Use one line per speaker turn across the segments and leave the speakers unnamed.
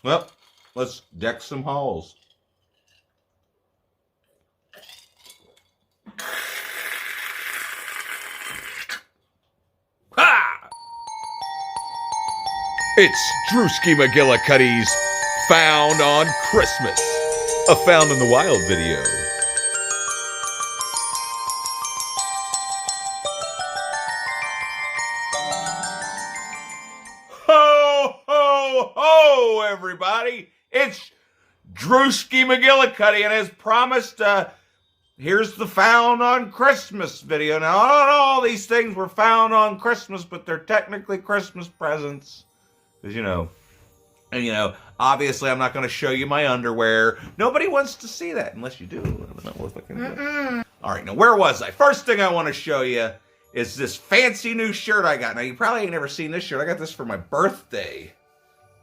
Well, let's deck some halls. Ha!
It's Drewski McGillicuddy's Found on Christmas, a Found in the Wild video.
Ho, ho, ho, everybody. It's Drewski McGillicuddy, and as promised, here's the Found on Christmas video. Now, not all these things were found on Christmas, but they're technically Christmas presents. Because, and obviously I'm not going to show you my underwear. Nobody wants to see that unless you do. I don't know if I can do. All right, now where was I? First thing I want to show you is this fancy new shirt I got. Now, you probably ain't never seen this shirt. I got this for my birthday.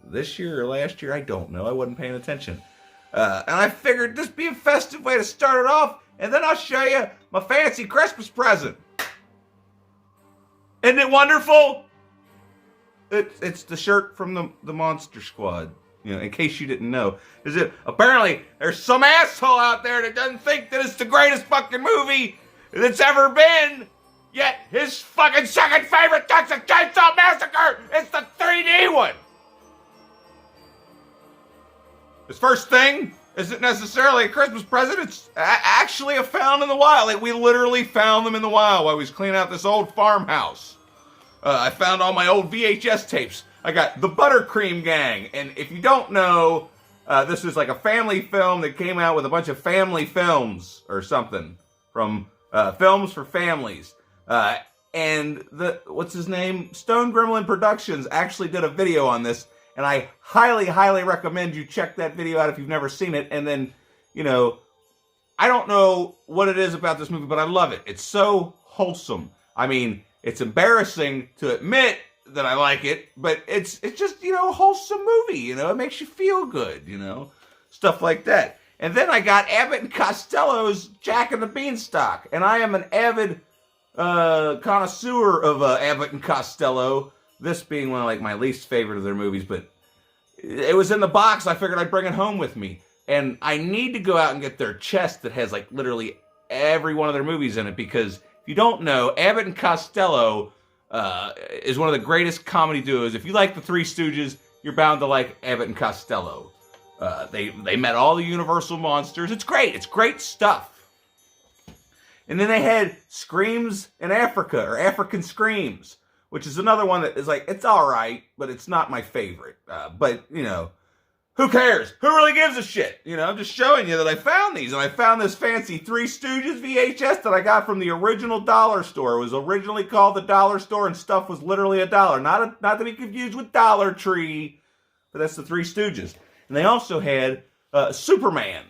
This year or last year, I don't know. I wasn't paying attention. And I figured this be a festive way to start it off, and then I'll show you my fancy Christmas present. Isn't it wonderful? It's the shirt from the Monster Squad. In case you didn't know. Apparently, there's some asshole out there that doesn't think that it's the greatest fucking movie that's ever been, yet his fucking second favorite Texas Chainsaw Massacre is the 3D one. This first thing isn't necessarily a Christmas present. It's actually a found in the wild. Like, we literally found them in the wild while we was cleaning out this old farmhouse. I found all my old VHS tapes. I got The Buttercream Gang. And if you don't know, this is like a family film that came out with a bunch of family films or something from Films for Families. And what's his name? Stone Gremlin Productions actually did a video on this. And I highly, highly recommend you check that video out if you've never seen it. And then, I don't know what it is about this movie, but I love it. It's so wholesome. I mean, it's embarrassing to admit that I like it, but it's just, a wholesome movie, it makes you feel good, stuff like that. And then I got Abbott and Costello's Jack and the Beanstalk, and I am an avid connoisseur of Abbott and Costello, this being one of like my least favorite of their movies, but it was in the box. I figured I'd bring it home with me, and I need to go out and get their chest that has like literally every one of their movies in it, because if you don't know, Abbott and Costello is one of the greatest comedy duos. If you like the Three Stooges, you're bound to like Abbott and Costello. They met all the Universal monsters. It's great. It's great stuff. And then they had Screams in Africa, or African Screams, which is another one that is like, it's all right, but it's not my favorite. But, who cares? Who really gives a shit? I'm just showing you that I found these, and I found this fancy Three Stooges VHS that I got from the original dollar store. It was originally called the Dollar Store, and stuff was literally $1. Not to be confused with Dollar Tree, but that's the Three Stooges. And they also had Superman,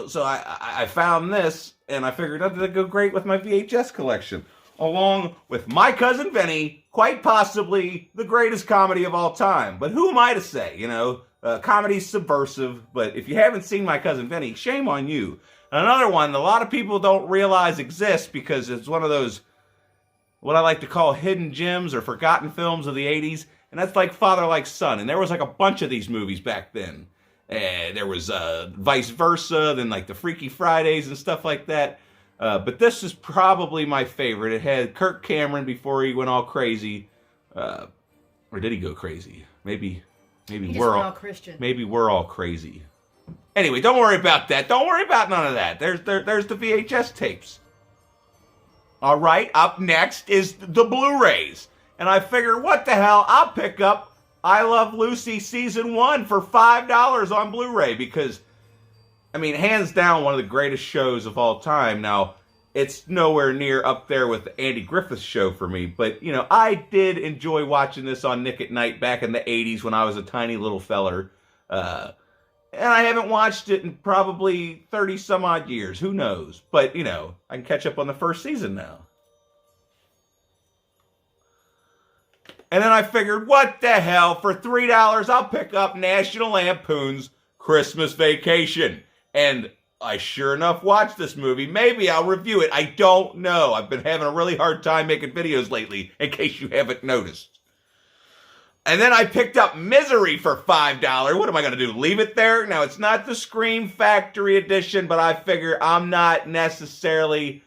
so I found this, and I figured that would go great with my VHS collection, along with My Cousin Vinny, quite possibly the greatest comedy of all time. But who am I to say, comedy's subversive, but if you haven't seen My Cousin Vinny, shame on you. And another one that a lot of people don't realize exists because it's one of those, what I like to call hidden gems or forgotten films of the 80s, and that's like Father Like Son. And there was like a bunch of these movies back then. There was Vice Versa, then like the Freaky Fridays and stuff like that. But this is probably my favorite. It had Kirk Cameron before he went all crazy. Or did he go crazy? Maybe we're all Christian. Maybe we're all crazy. Anyway, don't worry about that. Don't worry about none of that. There's the VHS tapes. All right, up next is the Blu-rays. And I figure, what the hell? I'll pick up I Love Lucy Season 1 for $5 on Blu-ray because, hands down, one of the greatest shows of all time. Now, it's nowhere near up there with the Andy Griffith Show for me, but, I did enjoy watching this on Nick at Night back in the 80s when I was a tiny little feller. And I haven't watched it in probably 30-some-odd years. Who knows? But, I can catch up on the first season now. And then I figured, what the hell? For $3, I'll pick up National Lampoon's Christmas Vacation. And I sure enough watched this movie. Maybe I'll review it. I don't know. I've been having a really hard time making videos lately, in case you haven't noticed. And then I picked up Misery for $5. What am I going to do? Leave it there? Now, it's not the Scream Factory edition, but I figure I'm not necessarily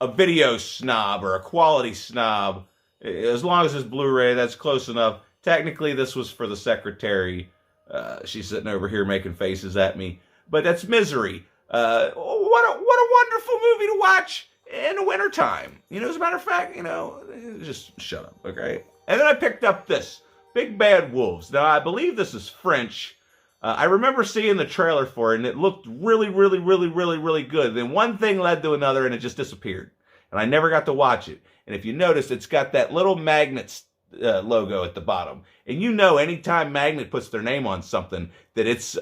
a video snob or a quality snob. As long as it's Blu-ray, that's close enough. Technically, this was for the secretary. She's sitting over here making faces at me. But that's Misery. What a wonderful movie to watch in the wintertime. You know, as a matter of fact, just shut up, okay? And then I picked up this, Big Bad Wolves. Now, I believe this is French. I remember seeing the trailer for it, and it looked really, really, really, really, really good. Then one thing led to another, and it just disappeared. And I never got to watch it. And if you notice, it's got that little Magnet logo at the bottom. And anytime Magnet puts their name on something, that it's,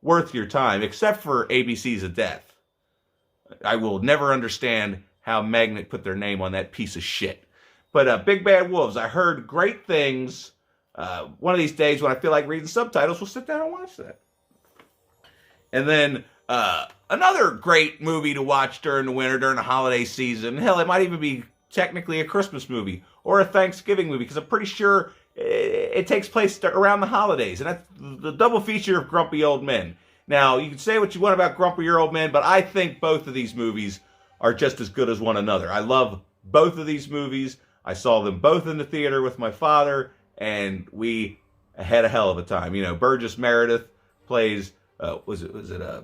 worth your time, except for ABC's of Death. I will never understand how Magnet put their name on that piece of shit. But Big Bad Wolves, I heard great things. One of these days when I feel like reading subtitles, we'll sit down and watch that. And then another great movie to watch during the winter, during the holiday season. Hell, it might even be technically a Christmas movie or a Thanksgiving movie, because I'm pretty sure it takes place around the holidays. And that's the double feature of Grumpy Old Men. Now, you can say what you want about Grumpy Old Men, but I think both of these movies are just as good as one another. I love both of these movies. I saw them both in the theater with my father, and we had a hell of a time. Burgess Meredith plays, was it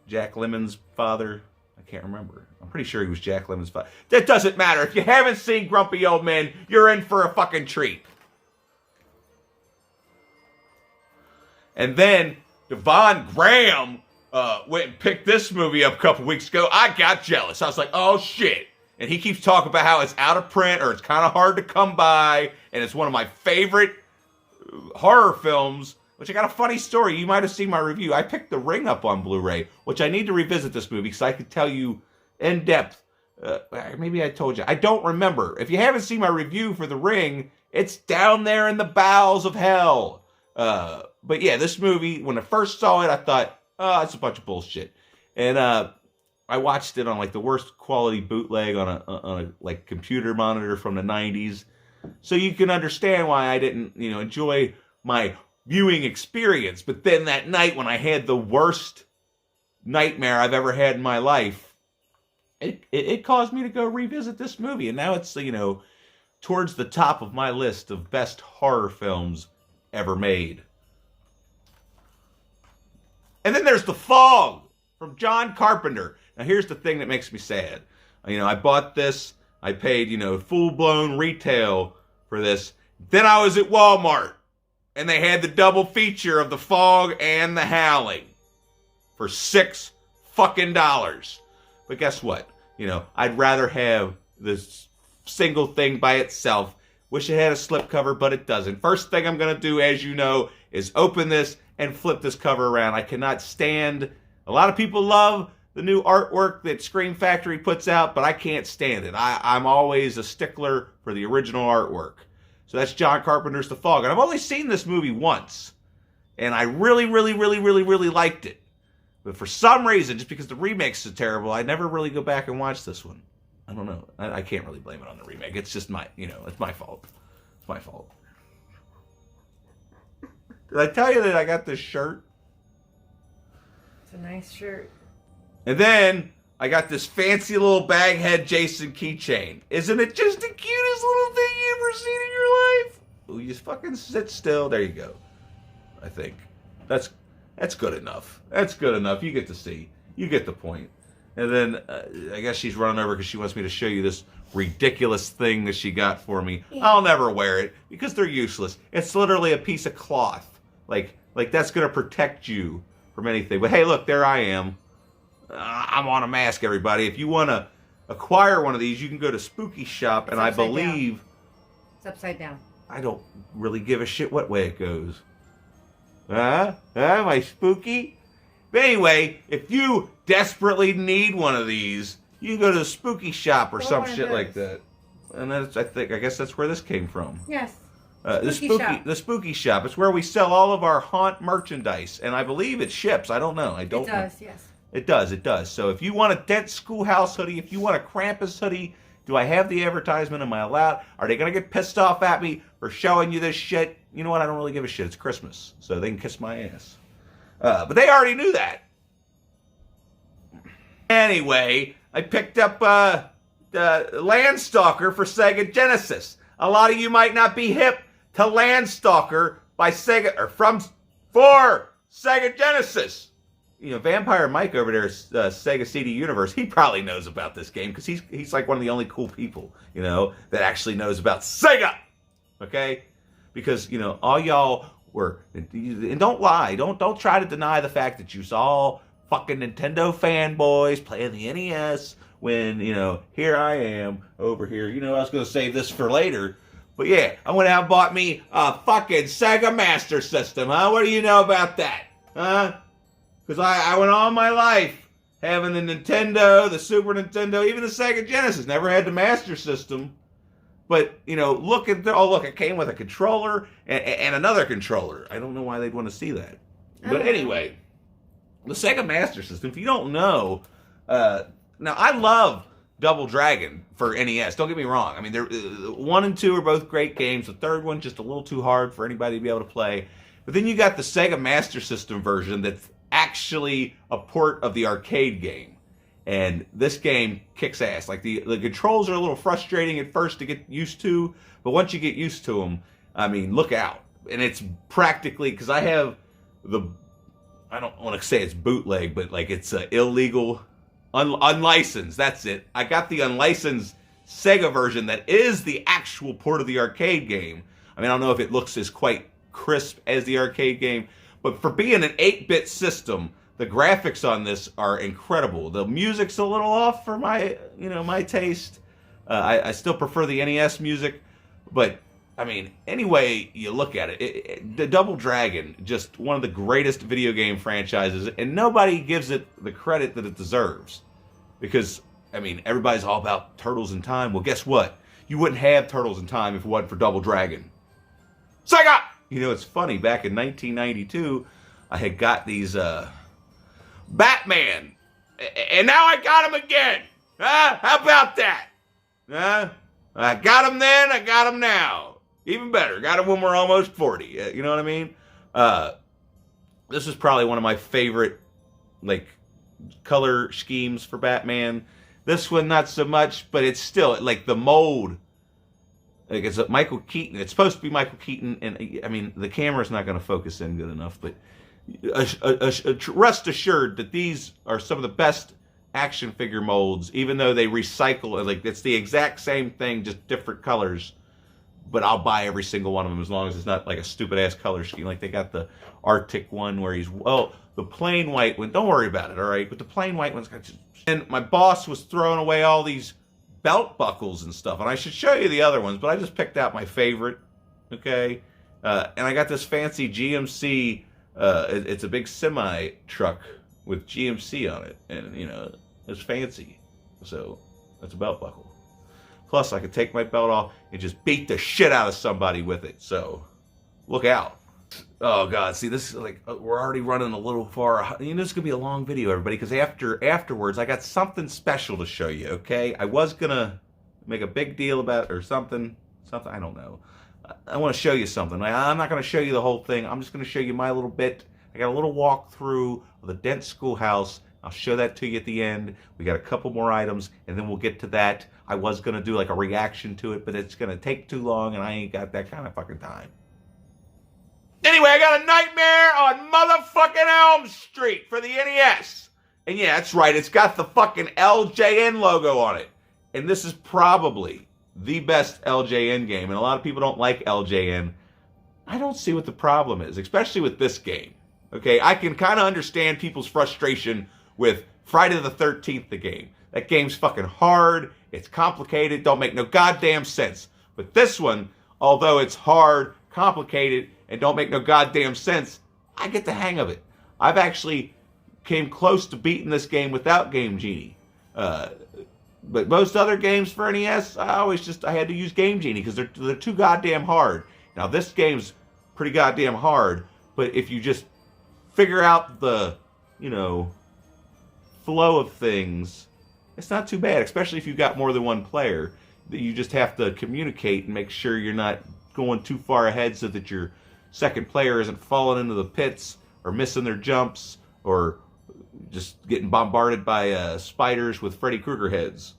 Jack Lemmon's father? I can't remember. I'm pretty sure he was Jack Lemmon's father. That doesn't matter. If you haven't seen Grumpy Old Men, you're in for a fucking treat. And then Devon Graham went and picked this movie up a couple weeks ago. I got jealous. I was like, oh shit. And he keeps talking about how it's out of print or it's kind of hard to come by. And it's one of my favorite horror films, which I got a funny story. You might have seen my review. I picked The Ring up on Blu-ray, which I need to revisit this movie because I could tell you in depth. Maybe I told you. I don't remember. If you haven't seen my review for The Ring, it's down there in the bowels of hell. But yeah, this movie, when I first saw it, I thought, oh, it's a bunch of bullshit. And I watched it on like the worst quality bootleg on a like computer monitor from the 90s. So you can understand why I didn't, enjoy my viewing experience. But then that night when I had the worst nightmare I've ever had in my life, it caused me to go revisit this movie. And now it's, towards the top of my list of best horror films ever made. And then there's The Fog from John Carpenter. Now here's the thing that makes me sad. I bought this. I paid, full-blown retail for this. Then I was at Walmart, and they had the double feature of The Fog and The Howling for $6 fucking dollars. But guess what? I'd rather have this single thing by itself. Wish it had a slipcover, but it doesn't. First thing I'm going to do, as you know, is open this and flip this cover around. I cannot stand... A lot of people love the new artwork that Scream Factory puts out, but I can't stand it. I'm always a stickler for the original artwork. So that's John Carpenter's The Fog. And I've only seen this movie once. And I really, really, really, really, really liked it. But for some reason, just because the remake's so terrible, I never really go back and watch this one. I don't know. I can't really blame it on the remake. It's just it's my fault. It's my fault. Did I tell you that I got this shirt?
It's a nice shirt.
And then I got this fancy little baghead Jason keychain. Isn't it just the cutest little thing you ever seen in your life? Ooh, you just fucking sit still. There you go. I think. That's good enough. That's good enough. You get to see. You get the point. And then I guess she's running over because she wants me to show you this ridiculous thing that she got for me. Yeah. I'll never wear it because they're useless. It's literally a piece of cloth. Like that's going to protect you from anything. But hey, look, there I am. I'm on a mask, everybody. If you want to acquire one of these, you can go to Spooky Shop, and I believe...
Down. It's upside down.
I don't really give a shit what way it goes. Am I spooky? But anyway, if you desperately need one of these, you can go to the Spooky Shop or some shit like that. And that's, I guess that's where this came from.
Yes.
The Spooky Shop. It's where we sell all of our haunt merchandise, and I believe it ships. I don't know. It
does, yes.
It does. So if you want a Dent Schoolhouse hoodie, if you want a Krampus hoodie, do I have the advertisement? Am I allowed? Are they going to get pissed off at me for for showing you this shit. You know what? I don't really give a shit. It's Christmas, so they can kiss my ass. But they already knew that. Anyway, I picked up Landstalker for Sega Genesis. A lot of you might not be hip to Landstalker by Sega or for Sega Genesis. You know, Vampire Mike over there, Sega CD Universe, he probably knows about this game because he's like one of the only cool people, you know, that actually knows about Sega. Okay? Because, you know, all y'all were, and don't lie, don't try to deny the fact that you saw fucking Nintendo fanboys playing the NES when, you know, here I am over here. You know, I was going to save this for later. But yeah, I went out and bought me a fucking Sega Master System, huh? What do you know about that? Huh? Because I went all my life having the Nintendo, the Super Nintendo, even the Sega Genesis. Never had the Master System. But, you know, look, it came with a controller and another controller. I don't know why they'd want to see that. But anyway, the Sega Master System, if you don't know, now I love Double Dragon for NES. Don't get me wrong. I mean, 1 and 2 are both great games. The third one just a little too hard for anybody to be able to play. But then you got the Sega Master System version that's actually a port of the arcade game. And this game kicks ass. Like, the controls are a little frustrating at first to get used to, but once you get used to them, I mean, look out. And it's practically, because I have I don't want to say it's bootleg, but like it's illegal, unlicensed, that's it. I got the unlicensed Sega version that is the actual port of the arcade game. I mean, I don't know if it looks as quite crisp as the arcade game, but for being an 8-bit system, the graphics on this are incredible. The music's a little off for my taste. I still prefer the NES music, but I mean, anyway you look at it, the Double Dragon, just one of the greatest video game franchises, and nobody gives it the credit that it deserves. Because, I mean, everybody's all about Turtles in Time. Well, guess what? You wouldn't have Turtles in Time if it wasn't for Double Dragon. Sega! You know, it's funny, back in 1992, I had got these, Batman, and now I got him again. How about that? I got him then, I got him now. Even better, got him when we're almost 40. You know what I mean? This is probably one of my favorite, like, color schemes for Batman. This one, not so much, but it's still, like, the mold. Like, it's Michael Keaton. It's supposed to be Michael Keaton, and, I mean, the camera's not going to focus in good enough, but rest assured that these are some of the best action figure molds, even though they recycle, like, it's the exact same thing, just different colors. But I'll buy every single one of them as long as it's not like a stupid ass color scheme. Like they got the Arctic one where he's, the plain white one, don't worry about it, all right? But the plain white one's got just, and my boss was throwing away all these belt buckles and stuff. And I should show you the other ones, but I just picked out my favorite, okay? And I got this fancy GMC, it's a big semi truck with GMC on it. And, you know, it's fancy. So, that's a belt buckle. Plus, I could take my belt off and just beat the shit out of somebody with it. So, look out. Oh, God. See, this is like, we're already running a little far. You know, this is going to be a long video, everybody, because afterwards, I got something special to show you, okay? I was going to make a big deal about it or something, I don't know. I want to show you something. I'm not going to show you the whole thing. I'm just going to show you my little bit. I got a little walkthrough of the Dent Schoolhouse. I'll show that to you at the end. We got a couple more items, and then we'll get to that. I was going to do like a reaction to it, but it's going to take too long, and I ain't got that kind of fucking time. Anyway, I got a Nightmare on motherfucking Elm Street for the NES. And yeah, that's right. It's got the fucking LJN logo on it. And this is probably the best LJN game. And a lot of people don't like LJN. I don't see what the problem is, especially with this game. Okay, I can kind of understand people's frustration with Friday the 13th, the game. That game's fucking hard, it's complicated, don't make no goddamn sense. But this one, although it's hard, complicated, and don't make no goddamn sense, I get the hang of it. I've actually came close to beating this game without Game Genie. But most other games for NES, I had to use Game Genie because they're too goddamn hard. Now this game's pretty goddamn hard, but if you just figure out the, you know, flow of things, it's not too bad, especially if you've got more than one player. You just have to communicate and make sure you're not going too far ahead so that your second player isn't falling into the pits or missing their jumps or just getting bombarded by spiders with Freddy Krueger heads.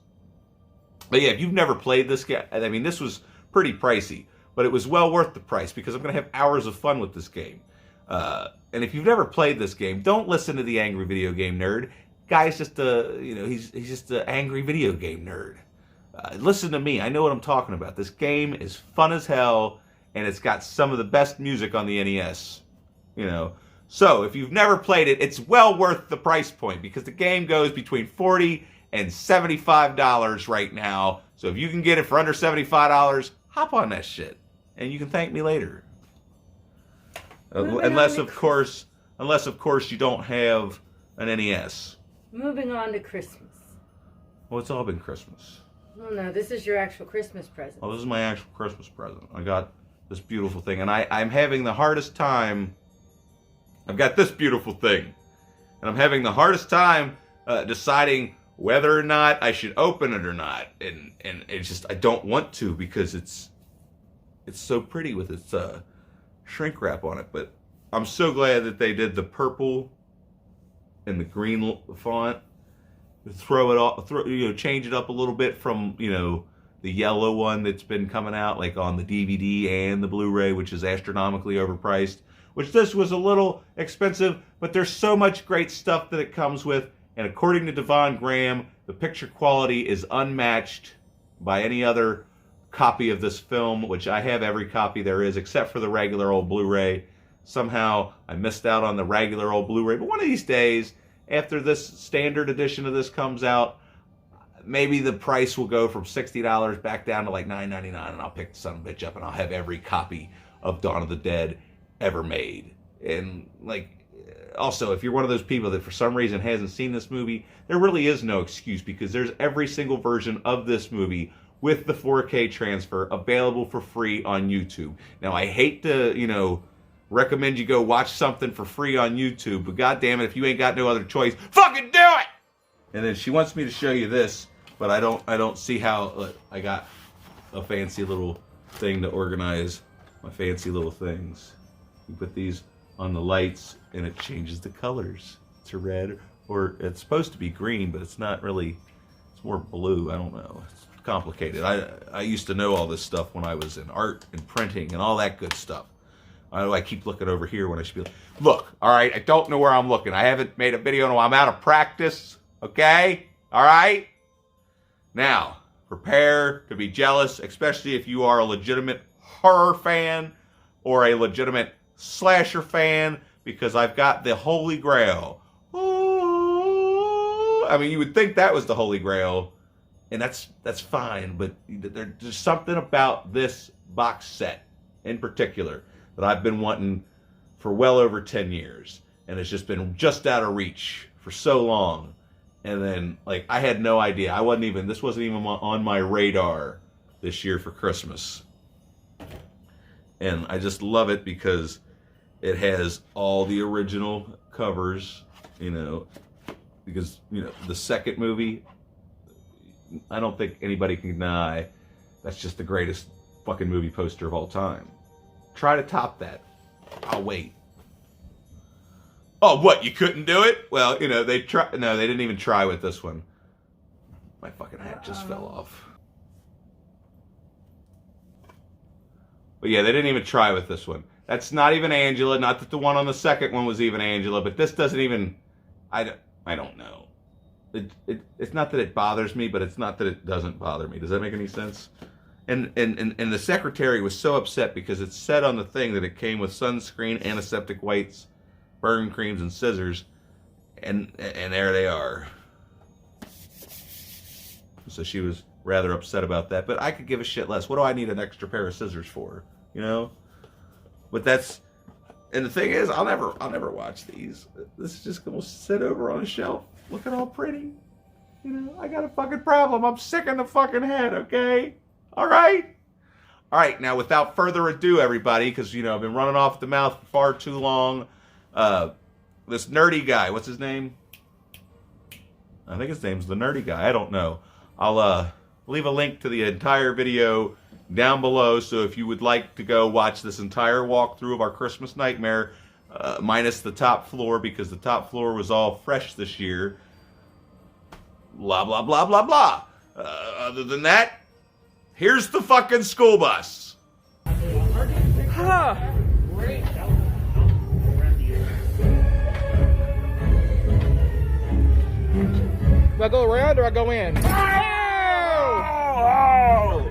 But yeah, if you've never played this game, I mean, this was pretty pricey, but it was well worth the price because I'm going to have hours of fun with this game. And if you've never played this game, don't listen to the angry video game nerd. Guy's just he's just an angry video game nerd. Listen to me. I know what I'm talking about. This game is fun as hell, and it's got some of the best music on the NES. So if you've never played it, it's well worth the price point because the game goes between $40 and $75 right now. So if you can get it for under $75, hop on that shit, and you can thank me later. Unless of course you don't have an NES.
Moving on to Christmas.
Well, it's all been Christmas.
Oh no, this is your actual Christmas present.
Oh, this is my actual Christmas present. I got this beautiful thing, and I'm having the hardest time. I've got this beautiful thing, and I'm having the hardest time deciding whether or not I should open it or not, and it's just I don't want to because it's so pretty with its shrink wrap on it. But I'm so glad that they did the purple and the green font. Throw it off, change it up a little bit from the yellow one that's been coming out like on the DVD and the Blu-ray, which is astronomically overpriced. Which this was a little expensive, but there's so much great stuff that it comes with. And according to Devon Graham, the picture quality is unmatched by any other copy of this film, which I have every copy there is, except for the regular old Blu-ray. Somehow I missed out on the regular old Blu-ray, but one of these days, after this standard edition of this comes out, maybe the price will go from $60 back down to like $9.99, and I'll pick the son of a bitch up, and I'll have every copy of Dawn of the Dead ever made. And also, if you're one of those people that for some reason hasn't seen this movie, there really is no excuse because there's every single version of this movie with the 4K transfer available for free on YouTube. Now, I hate to, recommend you go watch something for free on YouTube, but goddamn it, if you ain't got no other choice, fucking do it! And then she wants me to show you this, but I don't see how. Look, I got a fancy little thing to organize my fancy little things. You put these on the lights, and it changes the colors to red, or it's supposed to be green, but it's not really. It's more blue. I don't know. It's complicated. I used to know all this stuff when I was in art and printing and all that good stuff. I keep looking over here when I should be like, look, all right, I don't know where I'm looking. I haven't made a video in a while. I'm out of practice, okay? All right? Now, prepare to be jealous, especially if you are a legitimate horror fan or a legitimate slasher fan, because I've got the Holy Grail. Ooh. I mean, you would think that was the Holy Grail, and that's fine, but there's something about this box set in particular that I've been wanting for well over 10 years, and it's just been just out of reach for so long. And then, I had no idea. This wasn't even on my radar this year for Christmas. And I just love it because it has all the original covers, because, the second movie, I don't think anybody can deny that's just the greatest fucking movie poster of all time. Try to top that. I'll wait. Oh, what? You couldn't do it? Well, they try. No, they didn't even try with this one. My fucking hat just fell off. But yeah, they didn't even try with this one. That's not even Angela. Not that the one on the second one was even Angela, but this doesn't even. I don't know. It's not that it bothers me, but it's not that it doesn't bother me. Does that make any sense? And the secretary was so upset because it said on the thing that it came with sunscreen, antiseptic wipes, burn creams, and scissors, and there they are. So she was rather upset about that, but I could give a shit less. What do I need an extra pair of scissors for? But and the thing is, I'll never watch these. This is just gonna sit over on a shelf, looking all pretty. I got a fucking problem. I'm sick in the fucking head. Okay. All right. Now, without further ado, everybody, because, I've been running off the mouth for far too long. This nerdy guy, what's his name? I think his name's the nerdy guy. I don't know. I'll leave a link to the entire video down below. So if you would like to go watch this entire walkthrough of our Christmas Nightmare, minus the top floor, because the top floor was all fresh this year. Blah, blah, blah, blah, blah. Other than that, here's the fucking school bus.
Huh. Do I go around or I go in?
Oh!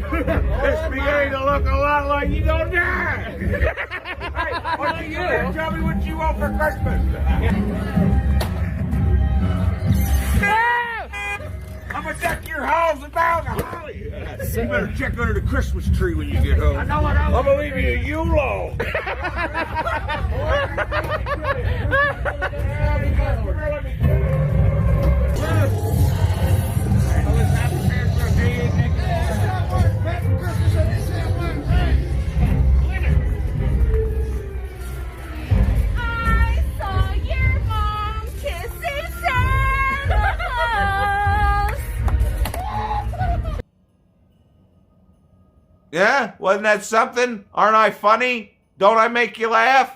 It's beginning to look a lot like you gonna die! Hey, what you get? Tell me what you want for Christmas! I'm gonna deck your halls and bounds of holly! You better check under the Christmas tree when you get home. I know what I'm gonna leave you a Yule log!
Yeah? Wasn't that something? Aren't I funny? Don't I make you laugh?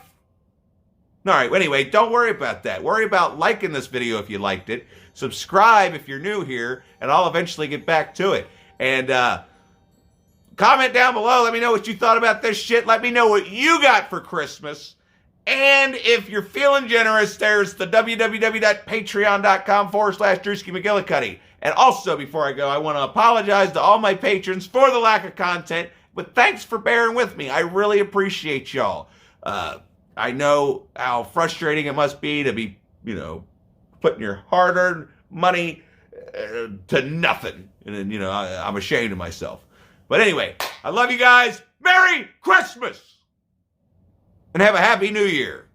Alright, anyway, don't worry about that. Worry about liking this video if you liked it. Subscribe if you're new here, and I'll eventually get back to it. And, comment down below. Let me know what you thought about this shit. Let me know what you got for Christmas. And if you're feeling generous, there's the www.patreon.com/DrewskiMcGillicuddy. And also, before I go, I want to apologize to all my patrons for the lack of content, but thanks for bearing with me. I really appreciate y'all. I know how frustrating it must be to be, putting your hard-earned money to nothing. And, I'm ashamed of myself. But anyway, I love you guys. Merry Christmas! And have a Happy New Year.